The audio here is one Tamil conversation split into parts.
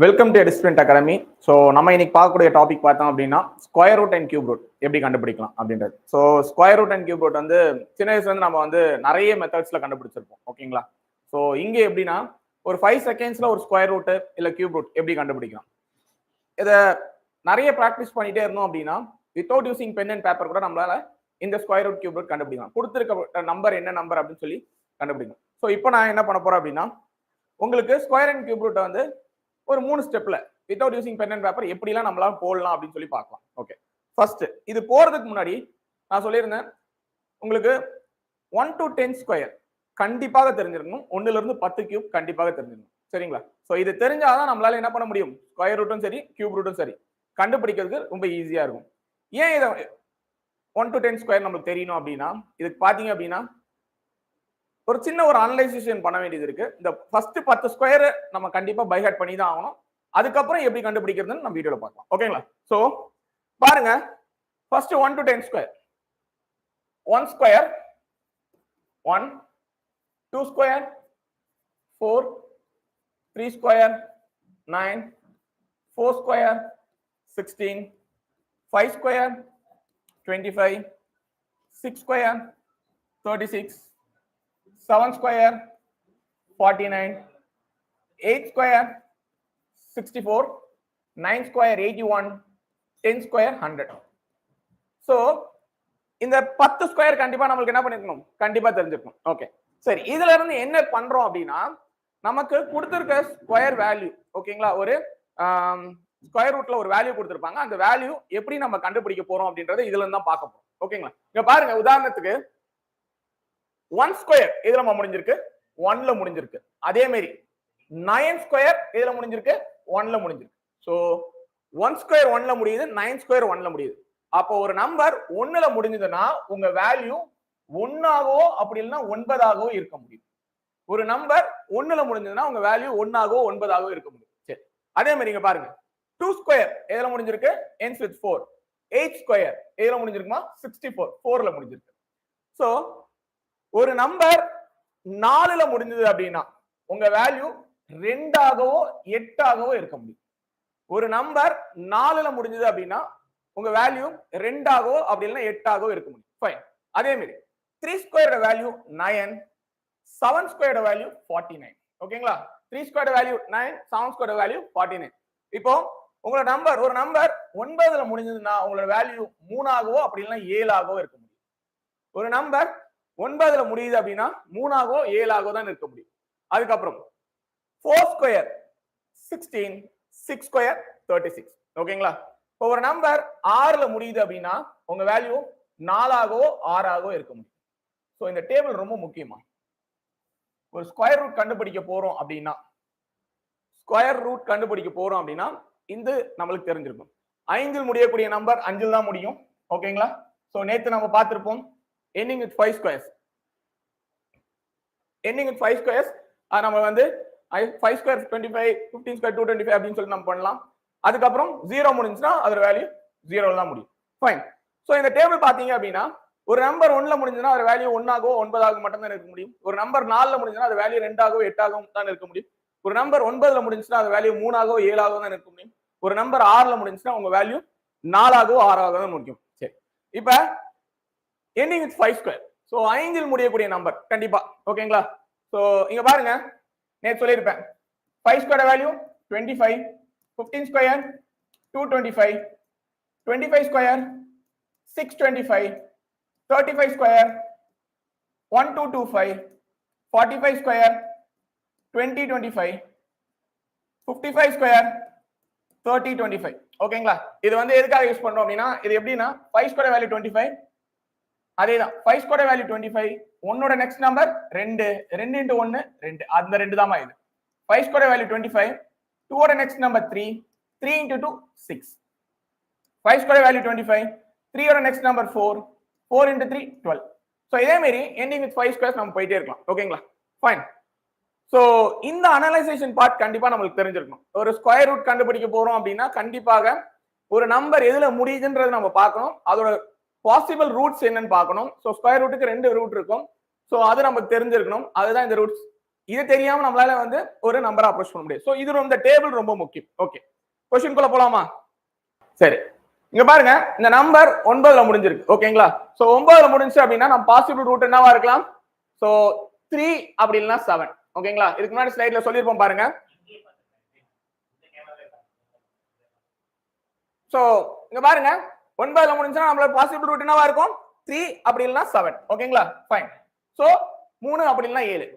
Welcome to Disciplined Academy. So நம்ம இன்னைக்கு பார்க்கக்கூடிய டாபிக் பார்த்தோம் அப்படின்னா square root and cube root எப்படி கண்டுபிடிக்கலாம் அப்படின்றது. So square root and cube root வந்து சின்ன வயசுல இருந்து நம்ம வந்து நிறைய மெத்தட்ஸ்ல கண்டுபிடிச்சிருப்போம். ஓகேங்களா? ஸோ இங்கே எப்படின்னா ஒரு 5 செகண்ட்ஸ்ல ஒரு ஸ்கொயர் ரூட் இல்லை கியூப் ரூட் எப்படி கண்டுபிடிக்கலாம், இதை நிறைய ப்ராக்டிஸ் பண்ணிட்டே இருந்தோம் அப்படின்னா without using pen and paper கூட நம்மளால இந்த ஸ்கொயர் ரூட் கியூப் ரூட் கண்டுபிடிக்கலாம். கொடுத்துருக்க நம்பர் என்ன நம்பர் அப்படின்னு சொல்லி கண்டுபிடிக்கலாம். ஸோ இப்போ நான் என்ன பண்ண போறேன் அப்படின்னா உங்களுக்கு ஸ்கொயர் அண்ட் கியூப் ரூட்டை வந்து ஒரு 3 ஸ்டெப்ல without using pen and paper எப்படிலாம் நம்மளால போடலாம் அப்படின்னு சொல்லி பார்க்கலாம். ஓகே, ஃபர்ஸ்ட் இது போறதுக்கு முன்னாடி நான் சொல்லியிருந்தேன் உங்களுக்கு 1 to 10 ஸ்கொயர் கண்டிப்பாக தெரிஞ்சிருக்கணும். 1ல இருந்து 10 கியூப் கண்டிப்பாக தெரிஞ்சிருக்கணும். சரிங்களா? ஸோ இது தெரிஞ்சாதான் நம்மளால என்ன பண்ண முடியும், ஸ்கொயர் ரூட்டும் சரி கியூப் ரூட்டும் சரி கண்டுபிடிக்கிறதுக்கு ரொம்ப ஈஸியா இருக்கும். ஏன் இதை 1 to 10 ஸ்கொயர் நம்மளுக்கு தெரியணும் அப்படின்னா, இதுக்கு பாத்தீங்க அப்படின்னா ஒரு சின்ன ஒரு அனலைசேஷன் பண்ண வேண்டியது இருக்கு. இந்த ஃபர்ஸ்ட் 10 ஸ்கொயர் நம்ம கண்டிப்பா பை ஹார்ட் பண்ணி தான் ஆகணும். அதுக்கப்புறம் எப்படி கண்டுபிடிக்கிறதுன்னு நம்ம வீடியோல பார்க்கலாம். ஓகேங்களா? சோ பாருங்க, first 1 to 10 square. 1 square 1, 2 square 4, 3 square 9, 4 square 16, 5 square 25, 6 square 36, 7 square 49, 8 square 64, 9 square 81, 10 square 100. So இந்த 10 ஸ்கொயர் கண்டிப்பா நம்மளுக்கு என்ன பண்ணிருக்கணும், கண்டிப்பா தெரிஞ்சிருக்கும். ஓகே, சரி, இதுல இருந்து என்ன பண்றோம் அப்படின்னா நமக்கு கொடுத்திருக்க ஸ்கொயர் வேல்யூ, ஓகேங்களா, ஒரு ஸ்கொயர் ரூட்ல ஒரு வேல்யூ கொடுத்திருப்பாங்க. அந்த வேல்யூ எப்படி நம்ம கண்டுபிடிக்க போறோம் அப்படின்றத இதுல இருந்து தான் பார்க்க போறோம். ஓகேங்களா? இங்க பாருங்க, உதாரணத்துக்கு 1 ஸ்கொயர் இதுல முடிஞ்சிருக்கு, 1ல முடிஞ்சிருக்கு. அதே மாதிரி 9 ஸ்கொயர் இதுல முடிஞ்சிருக்கு, 1ல முடிஞ்சிருக்கு. சோ 1 ஸ்கொயர் 1ல முடியுது, 9 ஸ்கொயர் 1ல முடியுது. அப்போ ஒரு நம்பர் 1ல முடிஞ்சதுன்னா உங்க வேல்யூ 1 ஆகவோ அப்படி இல்லைன்னா 9 ஆகவோ இருக்க முடியும். ஒரு நம்பர் 1ல முடிஞ்சதுன்னா உங்க வேல்யூ 1 ஆகவோ 9 ஆகவோ இருக்க முடியும். சரி, அதே மாதிரி இங்க பாருங்க, 2 ஸ்கொயர் எதுல முடிஞ்சிருக்கு, ends with 4. 8 ஸ்கொயர் எதுல முடிஞ்சிருக்குமா, 64, 4ல முடிஞ்சிருக்கு. சோ ஒரு நம்பர் 4ல முடிஞ்சது அப்படின்னா உங்க வேல்யூ 2 ஆகவோ 8 ஆகவோ இருக்க முடியும். ஒரு நம்பர் 4ல முடிஞ்சது அப்படின்னா உங்க வேல்யூ 2 ஆகவோ அப்படி இல்லைன்னா 8 ஆகவோ இருக்க முடியும். ஃபைன். அதே மாதிரி 3 ஸ்கொயரோட வேல்யூ 9, 7 ஸ்கொயரோட வேல்யூ 49. ஓகேங்களா? 3 ஸ்கொயரோட வேல்யூ 9, 7 ஸ்கொயரோட வேல்யூ 49. இப்போ உங்களோட நம்பர் ஒரு நம்பர் 9ல முடிஞ்சதுன்னா உங்களோட வேல்யூ 3 ஆகவோ அப்படி இல்லைன்னா 7 ஆகவோ இருக்க முடியும். ஒரு நம்பர் 9ல முடியுது அப்படின்னா 3 ஆகவோ 7 ஆகவோ தான் இருக்க முடியும். அதுக்கப்புறம் 4 ஸ்கொயர் 16, 6 ஸ்கொயர் 36. ஓகேங்களா? இப்போ ஒரு நம்பர் 6ல முடியுது அப்படின்னா உங்க வேல்யூ 4 ஆகவோ 6 ஆகவோ இருக்க முடியும். சோ இந்த டேபிள் ரொம்ப முக்கியமா. ஒரு ஸ்கொயர் ரூட் கண்டுபிடிக்க போறோம் அப்படின்னா இந்த நம்மளுக்கு தெரிஞ்சிருக்கும். 5ல் முடியக்கூடிய நம்பர் 5ல் தான் முடியும். ஓகேங்களா? சோ நேத்து நம்ம பார்த்திருப்போம் ending with 5 squares. நம்ம வந்து 5 ஸ்கொயர் 25, 15 ஸ்கொயர் 225 அப்படின்னு சொல்லி நம்ம பண்ணலாம். அதுக்கப்புறம் 0 முடிஞ்சுன்னா அதோட வேல்யூ 0ல தான் முடியும். ஃபைன். சோ இந்த டேபிள் பாத்தீங்க அப்படின்னா ஒரு நம்பர் 1ல முடிஞ்சதுன்னா அதோட வேல்யூ 1 ஆகவோ 9 ஆகவோ மட்டும் தான் இருக்க முடியும். ஒரு நம்பர் 4ல முடிஞ்சதுன்னா அது வேல்யூ 2 ஆகவோ 8 ஆகவோ தான் இருக்க முடியும். ஒரு நம்பர் 9ல முடிஞ்சுன்னா அது வேல்யூ 3 ஆகவோ 7 ஆகவோ தான் இருக்க முடியும். ஒரு நம்பர் 6ல முடிஞ்சுன்னா உங்க வேல்யூ 4 ஆகவோ 6 ஆகவோ தான் முடியும். சரி, இப்ப ending with 5 square. சோ 5ல் முடியக்கூடிய நம்பர் கண்டிப்பா. ஓகேங்களா? சோ இங்க பாருங்க, நேத்து சொல்லிருப்பேன் 5 square value 25, 15 square 225, 25 square 625, 35 square 1225, 45 square 2025, 55 square 3025. ஓகேங்களா? இது வந்து எதுக்காக யூஸ் பண்றோம் அப்படின்னா இது எப்படின்னா 5 ஸ்கொயர் வேல்யூ 25, அதேதான் 5 ஸ்கொயர் வேல்யூ 25, 1ஓட நெக்ஸ்ட் நம்பர் 2, 2 into 1 2, அந்த 2 தான் இது. 5 ஸ்கொயர் வேல்யூ 25, 2ஓட next number 3, 3 into 2 6. 5 square value 25, 3ஓட நெக்ஸ்ட் நம்பர் 4, 4 into 3 12. சோ இதே மாதிரி ending with 5 ஸ்கொயர்ஸ் நம்ம போயிட்டே இருக்கலாம். ஓகேங்களா? ஃபைன். சோ இந்த அனலைசேஷன் பார்ட் கண்டிப்பா நமக்கு தெரிஞ்சிருக்கணும். ஒரு ஸ்கொயர் ரூட் கண்டுபிடிக்க போறோம் அப்படின்னா கண்டிப்பாக ஒரு நம்பர் எதுல முடியுதுன்றது நம்ம பார்க்கணும். அதோட பாசிபிள் ரூட்ஸ் என்னன்னு பார்க்கணும். சோ ஸ்கொயர் ரூட்டுக்கு 2 ரூட் இருக்கும். சோ அது நமக்கு தெரிஞ்சிருக்கணும். அதுதான் இந்த ரூட்ஸ். இது தெரியாம நம்மளால வந்து ஒரு நம்பரை அப்ரோச் பண்ண முடியும். சோ இது இந்த டேபிள் ரொம்ப முக்கியம். ஓகே, क्वेश्चन குள்ள போலாமா? சரி, இங்க பாருங்க, இந்த நம்பர் 9ல முடிஞ்சிருக்கு. ஓகேங்களா? சோ 9ல முடிஞ்சிச்சு அப்படின்னா நம்ம பாசிபிள் ரூட் என்னவா இருக்கலாம்? சோ 3 அப்படி இல்லனா 7. ஓகேங்களா? இதுக்கு முன்னாடி ஸ்லைட்ல சொல்லிருப்போம் பாருங்க. சோ இங்க பாருங்க, 9ல முடிஞ்சா நம்மளோட பாசிபிள் ரூட் என்னவா இருக்கும்? 3 அப்படி இல்லனா 7. ஓகேங்களா? ஃபைன். சோ 3 அப்படி இல்லனா 7.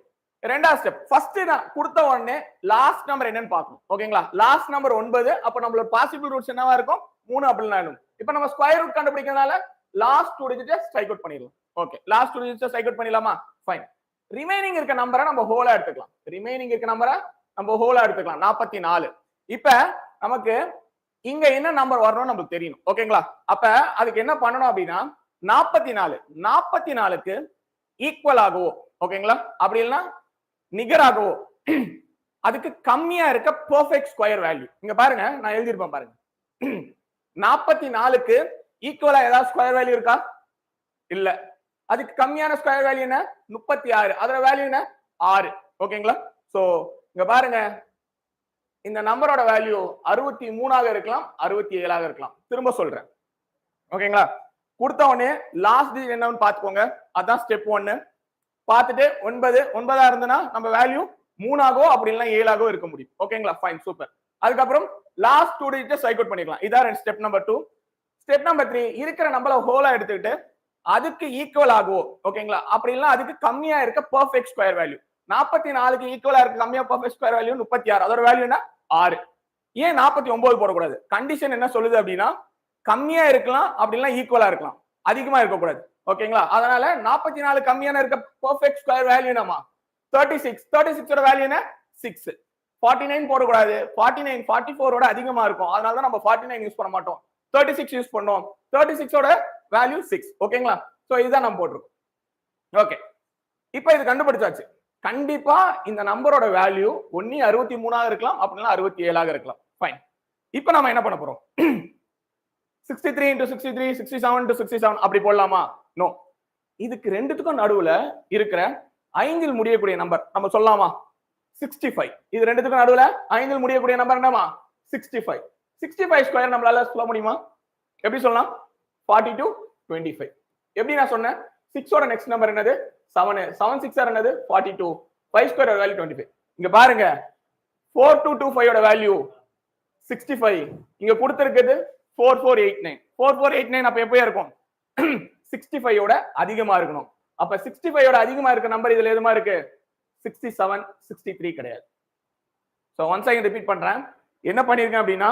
ரெண்டாவது ஸ்டெப், ஃபர்ஸ்ட் நான் கொடுத்த உடனே லாஸ்ட் நம்பர் என்னன்னு பார்க்கணும். ஓகேங்களா? லாஸ்ட் நம்பர் 9, அப்ப நம்மளோட பாசிபிள் ரூட்ஸ் என்னவா இருக்கும்? 3 அப்படி இல்லனா 7. இப்போ நம்ம ஸ்கொயர் ரூட் கண்டுபிடிக்கிறதால லாஸ்ட் 2 டிஜிட்டை ஸ்ட்ரைக் அவுட் பண்ணிடலாம். ஓகே, லாஸ்ட் 2 டிஜிட்டை ஸ்ட்ரைக் அவுட் பண்ணிடலாமா? ஃபைன். ரிமைனிங் இருக்க நம்பரை நம்ம ஹோலா எடுத்துக்கலாம். ரிமைனிங் இருக்க நம்பரை நம்ம ஹோலா எடுத்துக்கலாம். 44. இப்ப நமக்கு இங்க என்ன நம்பர் வரணும் நமக்கு தெரியணும். ஓகேங்களா? அப்ப அதுக்கு என்ன பண்ணணும் அப்படின்னா 44 44க்கு ஈக்குவல் ஆகவோ, ஓகேங்களா, அப்படி இல்லைன்னா நிகராகவோ, அதுக்கு கம்மியா இருக்க பெர்ஃபெக்ட் ஸ்கொயர் வேல்யூ இங்க பாருங்க, நான் எழுதியிருப்பேன் பாருங்க. 44க்கு ஈக்குவலா ஏதாவது ஸ்கொயர் வேல்யூ இருக்கா? இல்ல. அதுக்கு கம்மியான ஸ்கொயர் வேல்யூ என்ன? 36. அதோட வேல்யூ என்ன? 6. ஓகேங்களா? சோ இங்க பாருங்க, இந்த நம்பரோட வேல்யூ 63ஆக இருக்கலாம், 67ஆக இருக்கலாம். திரும்ப சொல்றேன். ஓகேங்களா? கொடுத்த உடனே லாஸ்ட் டிஜிட் என்னன்னு பாத்துக்கோங்க. அதான் ஸ்டெப் 1. பார்த்துட்டு 9 இருந்தனா நம்ம வேல்யூ 3 ஆகவோ அப்படி இல்லைன்னா 7 ஆகவோ இருக்க முடியும். ஓகேங்களா? Fine, super. அதுக்கப்புறம் லாஸ்ட் 2 டிஜிட்டை ஸ்ட்ரைக் அவுட் பண்ணிக்கலாம். இதான் ஸ்டெப் நம்பர் 2. ஸ்டெப் நம்பர் 3, இருக்கிற நம்பரை ஹோலா எடுத்துக்கிட்டு அதுக்கு ஈக்குவல் ஆகவோ, ஓகேங்களா, அப்படி இல்லைன்னா அதுக்கு கம்மியா இருக்க பெர்ஃபெக்ட் ஸ்கொயர் வேல்யூ. 44க்கு ஈக்குவலா இருக்க கம்மியா பெர்ஃபெக்ட் ஸ்கொயர் வேல்யூ 36. அதோட வேல்யூ என்ன? 6. ஏன் 49 போடக்கூடாது? கண்டிஷன் என்ன சொல்லுது அப்படின்னா கம்மியா இருக்கலாம், அப்படி இல்லைன்னா ஈக்குவலா இருக்கலாம், அதிகமா இருக்கக்கூடாது. ஓகேங்களா? அதனால 44 கம்மியான இருக்க பெர்ஃபெக்ட் ஸ்கொயர் வேல்யூ என்னமா? 36. 36 ஓட வேல்யூ என்ன? 6. 49 போடக்கூடாது. 49 44 ஓட அதிகமா இருக்கும். அதனால தான் நம்ம 49 யூஸ் பண்ண மாட்டோம், 36 யூஸ் பண்ணோம். 36 ஓட வேல்யூ 6. ஓகேங்களா? சோ இதுதான் நம்ம போட்டுருக்கோம். ஓகே, இப்போ இது கண்டுபிடிச்சாச்சு. கண்டிப்பா இந்த நம்பரோட வேல்யூ ஒண்ணு 63ஆக இருக்கலாம், அப்படின்னா 67ஆக இருக்கலாம். ஃபைன். இப்போ நாம என்ன பண்ண போறோம்? 63 into 63, 67 into 67 அப்படி போடலாமா? நோ. இதுக்கு ரெண்டுத்துக்கும் நடுவுல இருக்கிற 5இல் முடியக்கூடிய நம்பர் நம்ம சொல்லலாமா? 65. இது ரெண்டுத்துக்கும் நடுவுல 5இல் முடியக்கூடிய நம்பர் என்னமா? 65. 65 ஸ்கொயர் நம்மளால சொல்ல முடியுமா? எப்படி சொல்லலாம்? 42 25. எப்படி நான் சொன்னேன்? 6 ஓட நெக்ஸ்ட் நம்பர் என்னது? 7. 7 6 என்னது? 42. 5 ஸ்கொயர் வேல்யூ 25. இங்க பாருங்க, 4225 ஓட வேல்யூ 65. இங்க கொடுத்திருக்கிறது 4489. 4489 அப்ப எப்படியா இருக்கும்? 65 ஓட அதிகமா இருக்கணும். அப்ப 65 ஓட அதிகமா இருக்க நம்பர் இதுல எதுமா இருக்கு? 67 63 கிடையாது. சோ ஒன்ஸ் அகைன் ரிப்பீட் பண்றேன். என்ன பண்ணிருக்கேன் அப்படின்னா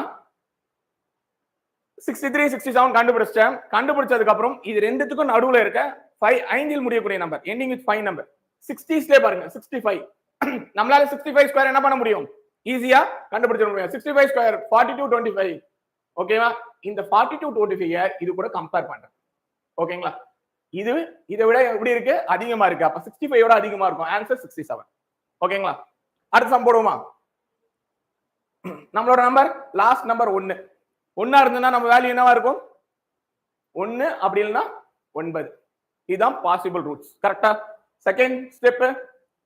63 67 கண்டுபிடிச்சேன். கண்டுபிடிச்சதுக்கு அப்புறம் இது ரெண்டுத்துக்கும் நடுவுல இருக்க 5இல் முடியக்கூடிய நம்பர் எண்டிங் வித் 5 நம்பர் 60ஸ்ல பாருங்க 65. நம்மளால 65 ஸ்கொயர் என்ன பண்ண முடியும்? ஈஸியா கண்டுபிடிச்சிட முடியும். 65 ஸ்கொயர் 42 25. ஓகேவா? இந்த 42 25 இது கூட கம்பேர் பண்றேன். ஓகேங்களா? இது இதை விட எப்படி இருக்கு? அதிகமா இருக்கு. அப்ப 65 ஓட அதிகமா இருக்கும். ஆன்சர் 67. ஓகேங்களா? அடுத்த சம் போடுவோமா? நம்மளோட நம்பர் லாஸ்ட் நம்பர் 1. 1 இருந்ததுன்னா நம்ம வேல்யூ என்னவா இருக்கும்? 1 அப்படி இல்லைன்னா 9. இதுதான் பாசிபிள் ரூட்ஸ். கரெக்டா? செகண்ட் ஸ்டெப்,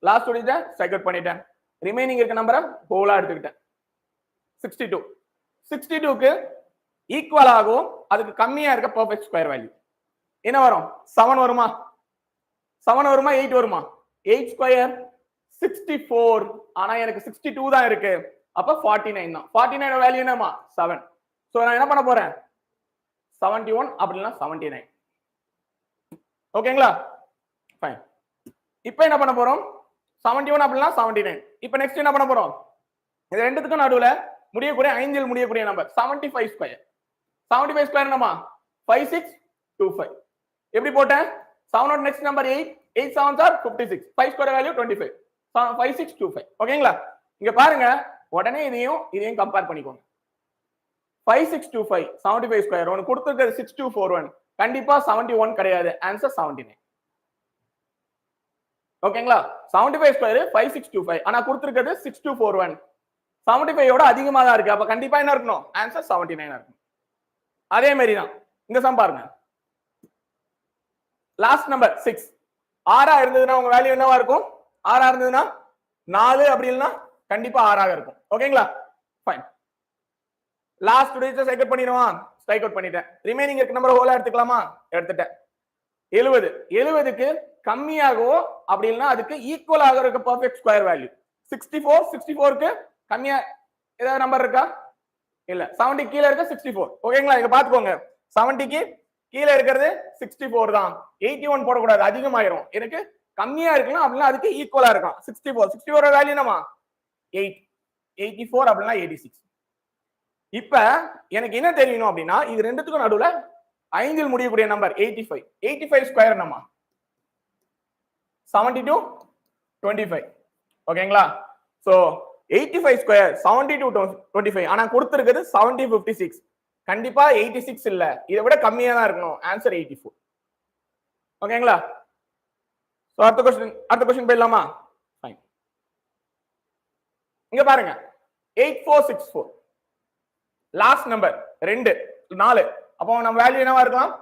லாஸ்ட் டிஜிட்டை ஸ்ட்ரைக் அவுட் பண்ணிட்டேன். ரிமைனிங் இருக்க நம்பரை ஹோலா எடுத்துக்கிட்டேன். 62. 62க்கு ஈக்குவல் ஆகும், அதுக்கு கம்மியா இருக்க பெர்ஃபெக்ட் ஸ்கொயர் வேல்யூ என்ன வரும்? 7 வருமா? 7 வருமா? 8 வருமா? 8 ஸ்கொயர் 64. ஆனா எனக்கு 62 தான் இருக்கு. அப்ப 49 தான். 49 வேல்யூ என்னமா? 7. சோ நான் என்ன பண்ண போறேன்? 71 அப்படினா 79. ஓகேங்களா? ஃபைன். இப்போ என்ன பண்ண போறோம்? 71 அப்படினா 79. இப்போ நெக்ஸ்ட் என்ன பண்ண போறோம்? இது ரெண்டுத்துக்கும் நடுவுல முடியக்கூடிய 5இல் முடியக்கூடிய நம்பர் 75 ஸ்கொயர். 75 ஸ்கொயர் என்னமா? 5625. எப்படி போட்டேன்? 7 ஓட next number 8. 8 7s are 56. 5 square value 25. 5625. ஓகேங்களா? இங்க பாருங்க, உடனே இதையும் கம்பேர் பண்ணிக்கோங்க. 5625 75 ஸ்கொயர் ஒன்னு கொடுத்திருக்கிறது 6241. கண்டிப்பா 71 கிடையாது. ஆன்சர் 79. ஓகேங்களா? 75 ஸ்கொயர் 5625. ஆனா கொடுத்திருக்கிறது 6241. 75 ஓட அதிகமா தான் இருக்கு. அப்ப கண்டிப்பா என்ன இருக்கணும்? ஆன்சர் 79 இருக்கும். அதே மாதிரி தான் இந்த சம் பாருங்க. Last number 6. 6 இருந்ததுன்னா உங்க வேல்யூ என்னவா இருக்கும்? 6 இருந்ததுன்னா 4 அப்படின்னா கண்டிப்பா 6ஆக இருக்கும். ஓகேங்களா? Fine. Last digit strike out பண்ணிடுவான். ஸ்ட்ரைக் அவுட் பண்ணிட்டேன். ரிமைனிங் இருக்க நம்பர் ஹோலா எடுத்துக்கலாமா? எடுத்துட்டேன். 70 70க்கு கம்மியாகவோ அப்படின்னா அதுக்கு ஈக்குவலாக இருக்க பெர்ஃபெக்ட் ஸ்கொயர் வேல்யூ 64 64க்கு கம்மியா ஏதாவது நம்பர் இருக்கா? இல்ல. 70 கீழ இருக்க 64. ஓகேங்களா? இங்க பாத்துக்கோங்க. 70க்கு கீழ இருக்கிறது 64 தான். 81 போடக்கூடாது, அதிகமாயிரும். எனக்கு கம்மியா இருக்கலாம் அப்படின்னா அதுக்கு ஈக்குவலா இருக்கும். 64 64 வேல்யூ என்னமா? 8 84 அப்படின்னா 86. இப்ப எனக்கு என்ன தெரியணும் அப்படின்னா இது ரெண்டுத்துக்கும் நடுவுல 5 முடியக்கூடிய நம்பர் 85. 85 ஸ்கொயர் என்னமா? 72 25. ஓகேங்களா? So 85 square 72 25. ஆனா கொடுத்திருக்கிறது 70 56. கண்டிப்பா 86 இல்ல, இதை விட கம்மியா தான் இருக்கணும். ஆன்சர் 84. ஓகேங்களா? சோ அடுத்த क्वेश्चन போயிடலாமா? ஃபைன். இங்க பாருங்க 8464 லாஸ்ட் நம்பர் 2 4. அப்போ நம்ம வேல்யூ என்னவா இருக்கலாம்?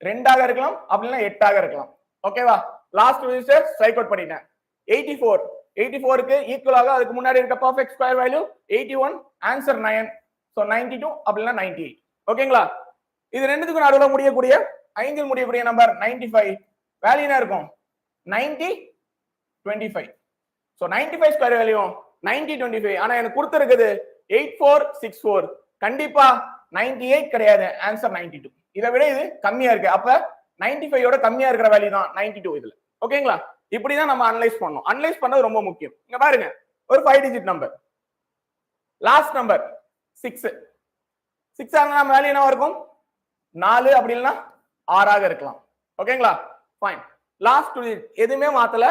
2ஆக இருக்கலாம் அப்படினா 8ஆக இருக்கலாம். ஓகேவா? லாஸ்ட் ரெஜிஸ்டர் ஸ்ட்ரைக் அவுட் பண்ணிட்டேன். 84 84க்கு ஈக்குவலாக அதுக்கு முன்னாடி இருக்க perfect square value 81. Answer 9. So 92 அப்படினா 98. ஓகேங்களா? இது ரெண்டுத்துக்கும் நடுவுல முடியக்கூடிய 5 முடியக்கூடிய நம்பர் 95. வேல்யூ என்ன இருக்கும்? 90 25. So 95 square value 90 25. ஆனா எனக்கு கொடுத்திருக்குது 8464. கண்டிப்பா 98 கிடையாது. ஆன்சர் 92. இதை விட இது கம்மியா இருக்கு. அப்ப 95 ஓட கம்மியா இருக்கிற வேல்யூ தான் 92 இதுல. ஓகேங்களா? இப்படிதான் நம்ம அனலைஸ் பண்ணணும். அனலைஸ் பண்ணது ரொம்ப முக்கியம். இங்க பாருங்க ஒரு 5 டிஜிட் நம்பர். Last number 6. 6 ஆனா நம்ம வேல்யூ என்னவா இருக்கும்? 4 அப்படி இல்லனா 6ஆக இருக்கலாம். ஓகேங்களா? ஃபைன். லாஸ்ட் 2 டிஜிட் எதுமே மாத்தல.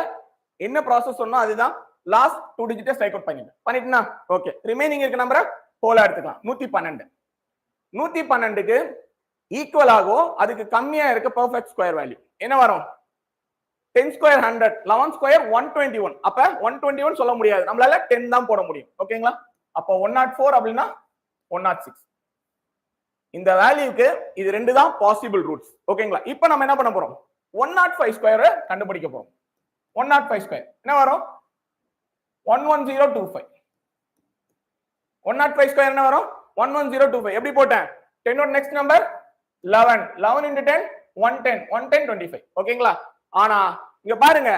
என்ன ப்ராசஸ் சொன்னா அதுதான். லாஸ்ட் 2 டிஜிட்டை ஸ்ட்ரைக் அவுட் பண்ணிட்டேனா? ஓகே. ரிமைனிங் இருக்க நம்பரை ஹோலா எடுத்துக்கலாம். 112. 112க்கு ஈக்குவலாகவோ அதுக்கு கம்மியா இருக்க பெர்ஃபெக்ட் ஸ்கொயர் வேல்யூ என்ன வரும்? 10 ஸ்கொயர் 100, 11 ஸ்கொயர் 121. அப்ப 121 சொல்ல முடியாது, நம்மளால 10 தான் போட முடியும். ஓகேங்களா? அப்ப 104 அப்படின்னா 106. இந்த வேல்யூக்கு இது ரெண்டு தான் பாசிபிள் ரூட்ஸ். ஓகேங்களா? இப்போ நம்ம என்ன பண்ண போறோம்? 105 ஸ்கொயரை கண்டுபிடிக்க போறோம். 105 ஸ்கொயர் என்ன வரும்? 11025. 105 ஸ்கொயர் என்ன வரும்? 11025. எப்படி போட்டேன்? 10 ஓட நெக்ஸ்ட் நம்பர் 11. 11 into 10 110. 110 25. ஓகேங்களா? ஆனா இங்க பாருங்க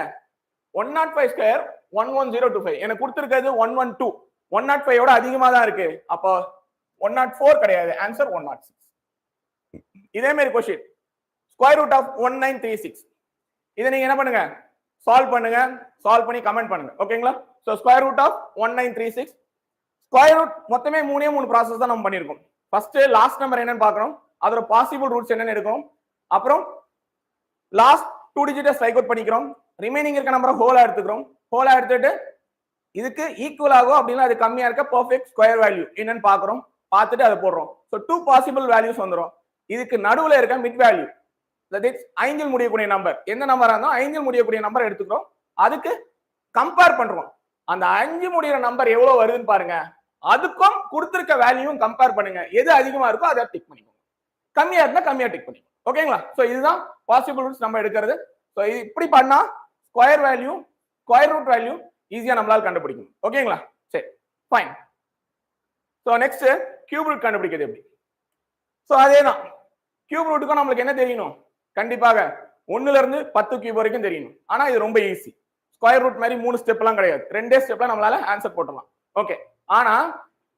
105 ஸ்கொயர் 11025. எனக்கு கொடுத்திருக்கிறது 112. 105 ஓட அதிகமா தான் இருக்கு. அப்போ 104 கிடையாது. ஆன்சர் 106. இதே மாதிரி क्वेश्चन ஸ்கொயர் ரூட் ஆஃப் 1936. இதை நீங்க என்ன பண்ணுங்க? சால்வ் பண்ணுங்க. சால்வ் பண்ணி கமெண்ட் பண்ணுங்க. ஓகேங்களா? So square root of 1936. Square root மொத்தமே 3 ப்ராசஸ் தான் நம்ம பண்ணிருக்கோம். ஃபர்ஸ்ட் லாஸ்ட் நம்பர் என்னன்னு பார்க்கறோம். அதோட பாசிபிள் ரூட்ஸ் என்னன்னு எடுக்கிறோம். அப்புறம் லாஸ்ட் 2 டிஜிட்டை ஸ்ட்ரைக் அவுட் பண்ணிக்கிறோம். ரிமைனிங் இருக்க நம்பரை ஹோலா எடுத்துக்கிறோம். ஹோலா எடுத்துட்டு இதுக்கு ஈக்குவல் ஆகும் அப்படின்னா அது கம்மியா இருக்க பெர்ஃபெக்ட் ஸ்கொயர் வேல்யூ என்னன்னு பார்க்கறோம். பார்த்துட்டு அதை போடுறோம். சோ 2 பாசிபிள் வேல்யூஸ் வந்துரும். இதுக்கு நடுவுல இருக்க மிட் வேல்யூ, தட் இஸ் 5 முடியக்கூடிய நம்பர், எந்த நம்பரா இருந்தாலும் 5 முடியக்கூடிய நம்பர் எடுத்துக்கிறோம். அதுக்கு கம்பேர் பண்றோம். அந்த 5 முடியற நம்பர் எவ்வளவு வருதுன்னு பாருங்க. அதுக்கும் கொடுத்திருக்க வேல்யூவும் கம்பேர் பண்ணுங்க. எது அதிகமா இருக்கோ அதை டிக் பண்ணிக்கோங்க. கம்மியா இருந்தா கம்மியா டிக் பண்ணிக்கோங்க. ஓகேங்களா? சோ இதுதான் பாசிபிள் ரூட்ஸ் நம்ம எடுக்கிறது. சோ இப்படி பண்ணா square value, square root value ஈஸியா நம்மளால கண்டுபிடிக்கணும். ஓகேங்களா? சரி, fine. So next cube root கண்டுபிடிக்கிறது எப்படி? சோ அதேதான். கியூப் ரூட்டுக்கும் நம்மளுக்கு என்ன தெரியணும்? கண்டிப்பாக 1ல இருந்து 10 கியூப் வரைக்கும் தெரியணும். ஆனா இது ரொம்ப ஈஸி. ஸ்கொயர் ரூட் மாதிரி 3 ஸ்டெப் எல்லாம் கிடையாது. 2 ஸ்டெப்ல நம்மளால ஆன்சர் போடலாம். ஓகே. ஆனா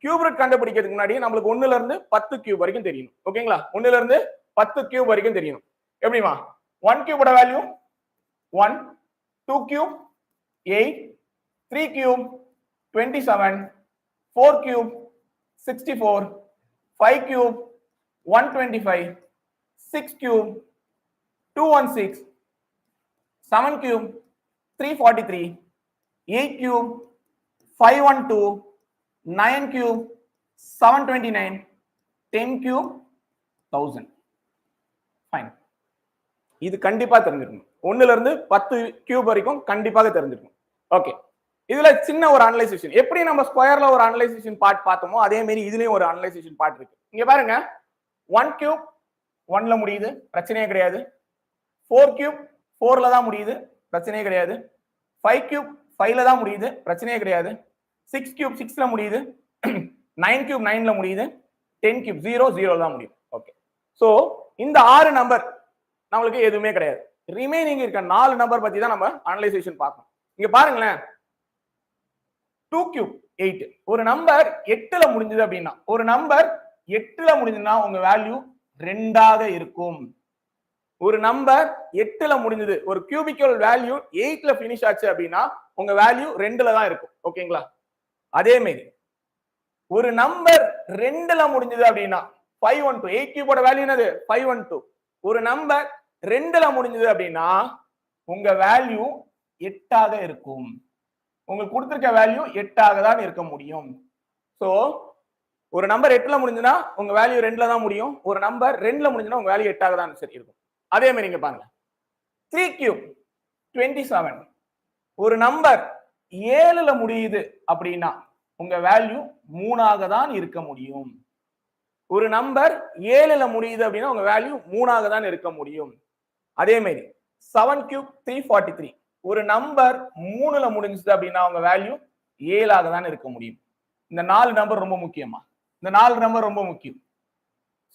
கியூப் ரூட் கண்டுபிடிக்கிறதுக்கு முன்னாடி நம்மளுக்கு 1ல இருந்து 10 கியூப் வரைக்கும் தெரியணும். ஓகேங்களா? 1ல இருந்து 10 கியூப் வரைக்கும் தெரியணும். எப்படிமா? 1 கியூபோட value 1, 2 cube 8, 3 cube 27, 4 cube 64, 5 cube 125, 6 cube 216, 7 cube 343, 8 cube 512, 9 cube 729, 10 cube 1000. Fine. இது கண்டிப்பா தெரிஞ்சிருக்கும். 1ல இருந்து 10 கியூப் வரைக்கும் கண்டிப்பாக தெரிஞ்சிருக்கும். ஓகே. இதுல சின்ன ஒரு அனலைசேஷன். எப்படி நம்ம ஸ்கொயர்ல ஒரு அனலைசேஷன் பார்ட் பார்த்தோமோ அதே மாதிரி இதுலயும் ஒரு அனலைசேஷன் பார்ட் இருக்கு. இங்க பாருங்க 1 கியூப் 1ல முடியுது, பிரச்சனையே கிடையாது. 4 கியூப் 4ல தான் முடியுது, பிரச்சனையே கிடையாது. 5 கியூப் 5ல தான் முடியுது, பிரச்சனையே கிடையாது. 6 கியூப் 6ல முடியுது, 9 கியூப் 9ல முடியுது, 10 கியூப் 0 0 தான் முடியும். ஓகே, சோ இந்த 6 நம்பர் நம்மளுக்கு எதுவுமே கிடையாது. ரிமைனிங் இருக்க 4 நம்பர் பத்தி தான் நம்ம அனலைசேஷன் பார்க்கணும். இங்க பாருங்களேன், 2 கியூப் 8. ஒரு நம்பர் 8ல முடிஞ்சது அப்படின்னா, ஒரு நம்பர் 8ல முடிஞ்சதுன்னா உங்க வேல்யூ 2ஆக இருக்கும். ஒரு நம்பர் 8ல முடிஞ்சது, ஒரு கியூபிக்கல் வேல்யூ 8ல பினிஷ் ஆச்சு அப்படின்னா உங்க வேல்யூ 2ல தான் இருக்கும். ஓகேங்களா? அதே மாதிரி ஒரு நம்பர் 2ல முடிஞ்சது அப்படின்னா 512, 8 கியூபோட வேல்யூ என்னது? 512. ஒரு நம்பர் 2ல முடிஞ்சது அப்படின்னா உங்க வேல்யூ 8ஆக இருக்கும். உங்களுக்கு கொடுத்திருக்க வேல்யூ 8ஆக தான் இருக்க முடியும். சோ ஒரு நம்பர் 8ல முடிஞ்சுனா உங்க வேல்யூ 2ல தான் முடியும். ஒரு நம்பர் 2ல முடிஞ்சுனா உங்க வேல்யூ 8ஆக தான் சரி இருக்கும். அதே மாதிரி இங்க பாருங்க, 3 கியூப் 27. ஒரு நம்பர் 7ல முடியுது அப்படின்னா உங்க வேல்யூ 3ஆக தான் இருக்க முடியும். ஒரு நம்பர் 7ல முடியுது அப்படின்னா உங்க வேல்யூ 3ஆக தான் இருக்க முடியும். அதே மாதிரி 7 கியூப் 343. ஒரு நம்பர் 3ல முடிஞ்சது அப்படின்னா உங்க வேல்யூ 7ஆக தான் இருக்க முடியும். இந்த 4 நம்பர் ரொம்ப முக்கியமா, இந்த 4 நம்பர் ரொம்ப முக்கியம்.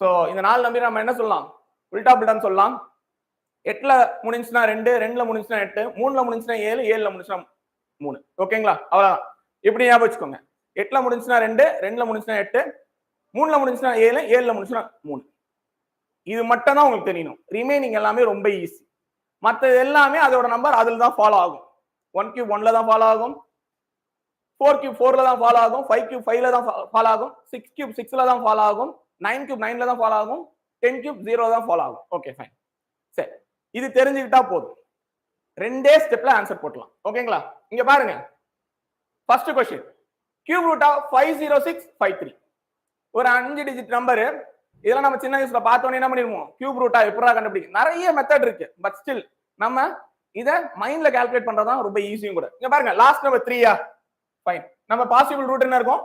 சோ இந்த 4 நம்பர் நம்ம என்ன சொல்லலாம்? உல்டா புல்டான்னு சொல்லலாம். 8ல முடிஞ்சுனா 2, 2ல முடிஞ்சுனா 8, 3ல முடிஞ்சுனா 7, 7ல முடிஞ்சுனா 3. ஓகேங்களா? அவ்வளவுதான். இப்படி ஞாபகம் வச்சுக்கோங்க. 8ல முடிஞ்சுனா 2, 2ல முடிஞ்சுனா 8, 3ல முடிஞ்சுனா 7, 7ல முடிஞ்சுனா 3. இது மட்டும் தான் உங்களுக்கு தெரியணும். ரிமைனிங் எல்லாமே ரொம்ப ஈஸி. மற்றது எல்லாமே அதோட நம்பர் அதுல தான் ஃபாலோ ஆகும். 1 கியூப் 1ல தான் ஃபாலோ ஆகும், 4 கியூப் 4ல தான் ஃபாலோ ஆகும், 5 கியூப் 5ல தான் ஃபாலோ ஆகும், 6 கியூப் 6ல தான் ஃபாலோ ஆகும், 9 கியூப் 9ல தான் ஃபாலோ ஆகும், 10 கியூப் 0 தான் ஃபாலோ ஆகும். Okay fine. சரி, இது தெரிஞ்சுக்கிட்டா போதும். ரெண்டே ஸ்டெப்ல ஆன்சர் போடலாம். ஓகேங்களா? இங்க பாருங்க, first question, cube root of 50653. ஒரு 5 டிஜிட் நம்பர். இதெல்லாம் நம்ம சின்ன வயசுல பார்த்தோன்னே என்ன பண்ணிருவோம்? கியூப் ரூட்டா எப்படா கண்டுபிடிக்க? நிறைய மெத்தட் இருக்கு. பட் ஸ்டில் நம்ம இத மைண்ட்ல கால்குலேட் பண்றதா ரொம்ப ஈஸியும் கூட. இங்க பாருங்க, லாஸ்ட் நம்பர் 3யா? ஃபைன். நம்ம பாசிபிள் ரூட் என்ன இருக்கும்?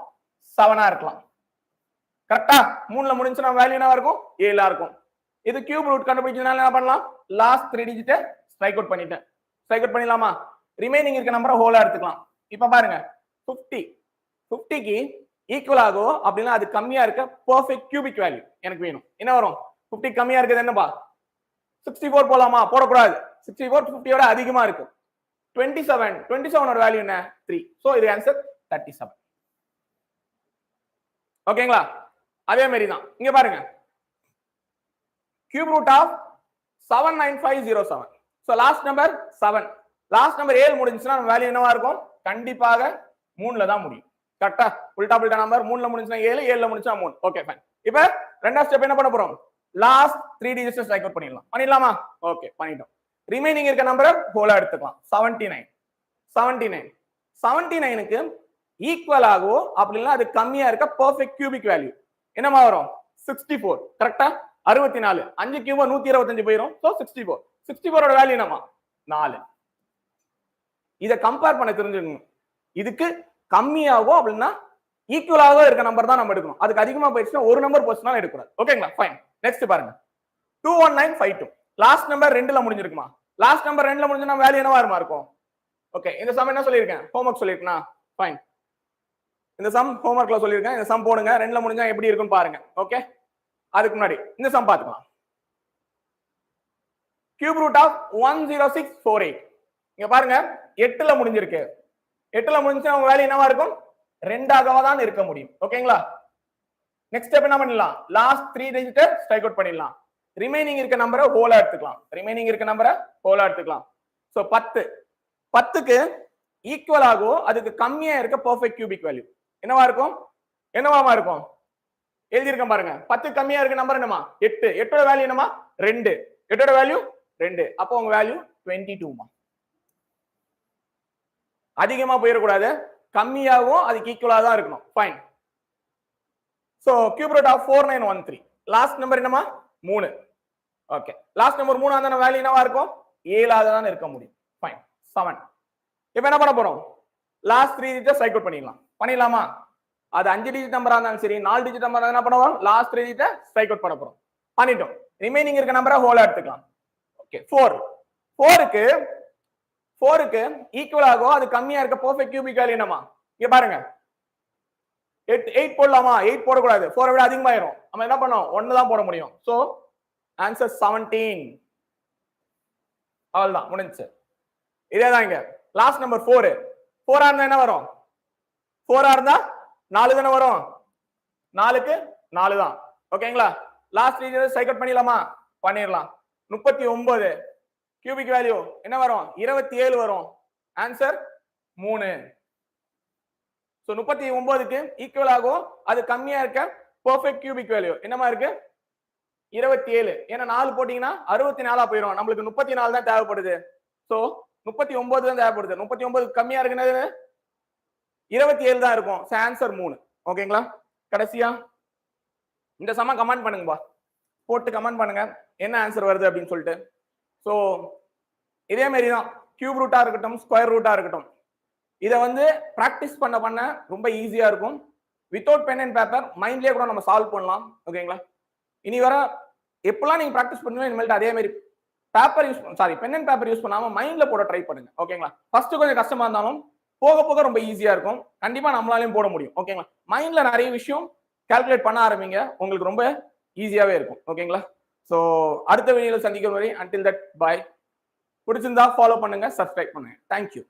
7ஆ இருக்கலாம். கரெக்ட்டா? 3ல முடிஞ்சுனா வேல்யூ என்னவா இருக்கும்? 7ஆ இருக்கும். இது கியூப் ரூட் கண்டுபிடிக்கிறதுனால என்ன பண்ணலாம்? லாஸ்ட் 3 டிஜிட் ஸ்ட்ரைக் அவுட் பண்ணிட்டேன். ஸ்ட்ரைக் அவுட் பண்ணிடலாமா? ரிமைனிங் இருக்க நம்பரை ஹோலா எடுத்துக்கலாம். இப்ப பாருங்க, 50 50க்கு ஈக்குவல் ஆகும் அப்படின்னா அது கம்மியா இருக்க பெர்ஃபெக்ட் கியூபிக் வேல்யூ எனக்கு வேணும். என்ன வரும்? 50 கம்மியா இருக்குது என்னப்பா? 64 போலாமா? போடக்கூடாது. 64 50யோட அதிகமா இருக்கு. 27 27ஓட வேல்யூ என்ன? 3. சோ இது ஆன்சர் 37. ஓகேங்களா? அதே மாதிரி தான் இங்க பாருங்க, cube root of 79507. So last number 7. Last number 7 முடிஞ்சுனா வேல்யூ என்னவா இருக்கும்? கண்டிப்பாக 3ல தான் முடியும். கரெக்ட்டா? உல்டா புல்டா நம்பர் 3ல முடிஞ்சுனா 7, 7ல முடிஞ்சா 3. Okay fine. இப்போ ரெண்டாவது ஸ்டெப் என்ன பண்ண போறோம்? லாஸ்ட் 3 டிஜிட்ஸ் ஸ்ட்ரைக் அவுட் பண்ணிடலாம். பண்ணிடலாமா? ஓகே, பண்ணிட்டோம். ரிமைனிங் இருக்க நம்பரை ஹோலா எடுத்துக்கலாம். 79 79 79க்கு ஈக்குவல் ஆகோ அப்படினா அது கம்மியா இருக்க பெர்ஃபெக்ட் கியூபிக் வேல்யூ என்னமா வரும்? 64. கரெக்ட்டா? 64. 5 கியூபா 125 போயிடும். சோ 64. 64ஓட வேல்யூ என்னமா? 4. இத கம்பேர் பண்ண தெரிஞ்சுக்கணும். இதுக்கு கம்மியாகோ அப்படினா ஈக்குவலாக இருக்க நம்பர் தான் நம்ம எடுக்கணும். அதுக்கு அதிகமா போயிடுச்சுனா ஒரு நம்பர் போச்சுனா எடுக்கக்கூடாது. ஓகேங்களா? ஃபைன். நெக்ஸ்ட் பாருங்க, 21952. லாஸ்ட் நம்பர் 2ல முடிஞ்சிருக்குமா? லாஸ்ட் நம்பர் 2ல முடிஞ்சா வேல்யூ என்னவா இருக்கும்? ஓகே, இந்த சம் என்ன சொல்லிருக்கேன்? ஹோம்வொர்க் சொல்லிருக்கேனா? ஃபைன். இந்த சம் ஹோம்வொர்க்ல சொல்லிருக்கேன். இந்த சம் போடுங்க. 2ல முடிஞ்சா எப்படி இருக்குன்னு பாருங்க. ஓகே, அதுக்கு முன்னாடி இந்த சம் பாத்துக்கலாம். Cube root of 10648. இங்க பாருங்க, 8ல முடிஞ்சிருக்கு. 8ல முடிஞ்சா உங்க வேல்யூ என்னவா இருக்கும்? 2ஆகவா தான் இருக்க முடியும். ஓகேங்களா? நெக்ஸ்ட் ஸ்டெப் என்ன பண்ணலாம்? லாஸ்ட் 3 டிஜிட் ஸ்ட்ரைக் அவுட் பண்ணிடலாம். ரிமைனிங் இருக்க நம்பரை ஹோலா எடுத்துக்கலாம். ரிமைனிங் இருக்க நம்பரை ஹோலா எடுத்துக்கலாம். சோ 10 10க்கு ஈக்குவல் ஆகோ அதுக்கு கம்மியா இருக்க பெர்ஃபெக்ட் கியூபிக் வேல்யூ என்னவா இருக்கும்? என்னவாமா இருக்கும்? எழுதி இருக்கேன் பாருங்க. 10 கம்மியா இருக்க நம்பர் என்னமா? 8. 8ஓட வேல்யூ என்னமா? 2. 8ஓட வேல்யூ 2. அப்போ உங்க வேல்யூ 22மா. அதிகமா போயிடக்கூடாது, கம்மியாகவும் அதுக்கு ஈக்குவலா தான் இருக்கணும். Fine. So cube root of 4913. Last number என்னமா? 3. ஓகே, லாஸ்ட் நம்பர் 3 ஆன வேல்யூ என்னவா இருக்கும்? 7ஆக தான் இருக்க முடியும். ஃபைன். 7. இப்போ என்ன பண்ண போறோம்? லாஸ்ட் 3 டிஜிட் ஸ்ட்ரைக் அவுட் பண்ணிடலாம். பண்ணிடலாமா? அது 5 டிஜிட் நம்பரா இருந்தாலும் சரி, 4 டிஜிட் நம்பரா என்ன பண்ணுவோம்? லாஸ்ட் 3 டிஜிட் ஸ்ட்ரைக் அவுட் பண்ண போறோம். பண்ணிட்டோம். ரிமைனிங் இருக்க நம்பரை ஹோலா எடுத்துக்கலாம். ஓகே, 4. 4க்கு 4க்கு ஈக்குவல் ஆகும், அது கம்மியா இருக்க பெர்ஃபெக்ட் கியூபிக் வேல்யூ என்னமா? இங்க பாருங்க 8 போடலாமா? 8 போடக்கூடாது, 4 விட அதிகமாயிரும். நம்ம என்ன பண்ணோம்? 1 தான் போட முடியும். So answer 17. அவ்வளவுதான், முடிஞ்சுச்சு. இதேதான் இங்க லாஸ்ட் நம்பர் 4. 4 இருந்தா என்ன வரும்? 4 இருந்தா 4 தானே வரும். 4க்கு 4 தான். ஓகேங்களா? லாஸ்ட் ரீஜன் சைக்கிள் பண்ணிடலாமா? பண்ணிடலாம். 39 கியூபிக் வேல்யூ என்ன வரும்? 27 வரும். ஆன்சர் 3. சோ 39க்கு ஈக்குவல் ஆகும், அது கம்மியா இருக்க பெர்ஃபெக்ட் கியூபிக் வேல்யூ என்னமா இருக்கு? 27. ஏன்னா 4 போட்டீங்கன்னா 64 போயிடும். நம்மளுக்கு 34 தான் தேவைப்படுது. சோ 39 தான் தேவைப்படுது. 39 கம்மியா இருக்குன்னு 27 தான் இருக்கும். So answer 3. ஓகேங்களா? கடைசியா இந்த சம கமெண்ட் பண்ணுங்கப்பா, போட்டு கமெண்ட் பண்ணுங்க என்ன ஆன்சர் வருது அப்படின்னு சொல்லிட்டு. சோ இதே மாதிரி தான் கியூப் ரூட்டா இருக்கட்டும், ஸ்கொயர் ரூட்டா இருக்கட்டும், இதை வந்து பிராக்டிஸ் பண்ண பண்ண ரொம்ப ஈஸியா இருக்கும். வித்தவுட் பென் அண்ட் பேப்பர் மைண்ட்லயே கூட நம்ம சால்வ் பண்ணலாம். ஓகேங்களா? இனி வர எப்பெல்லாம் நீங்க பிராக்டிஸ் பண்ணுவீங்க இனிமேல் அதே மாதிரி paper pen and paper use பண்ணாம மைண்ட்ல போட ட்ரை பண்ணுங்க. ஓகேங்களா? ஃபர்ஸ்ட் கொஞ்சம் கஷ்டமா இருந்தாலும் போக போக ரொம்ப ஈஸியா இருக்கும். கண்டிப்பா நம்மளாலையும் போட முடியும். ஓகேங்களா? மைண்ட்ல நிறைய விஷயம் கால்குலேட் பண்ண ஆரம்பிங்க, உங்களுக்கு ரொம்ப ஈஸியாவே இருக்கும். ஓகேங்களா? சோ அடுத்த வீடியோல சந்திக்கும் வரை until that bye. பிடிச்சிருந்தா ஃபாலோ பண்ணுங்க, சப்ஸ்கிரைப் பண்ணுங்க. தேங்க்யூ.